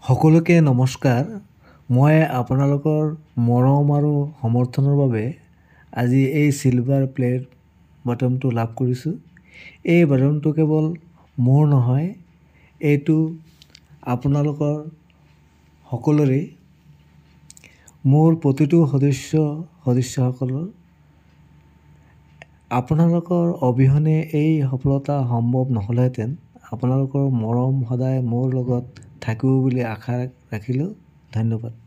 সকলোকে নমস্কাৰ। মই আপোনালোকৰ মৰম আৰু সমৰ্থনৰ বাবে আজি এই চিলভাৰ প্লেট বাটনটো লাভ কৰিছোঁ। এই বাটনটো কেৱল মোৰ নহয়, এইটো আপোনালোকৰ সকলোৰে, মোৰ প্ৰতিটো সদস্যসকলৰ। আপোনালোকৰ অবিহনে এই সফলতা সম্ভৱ নহ'লহেঁতেন। আপোনালোকৰ মৰম সদায় মোৰ লগত থাকিব বুলি আশা ৰাখিলোঁ। ধন্যবাদ।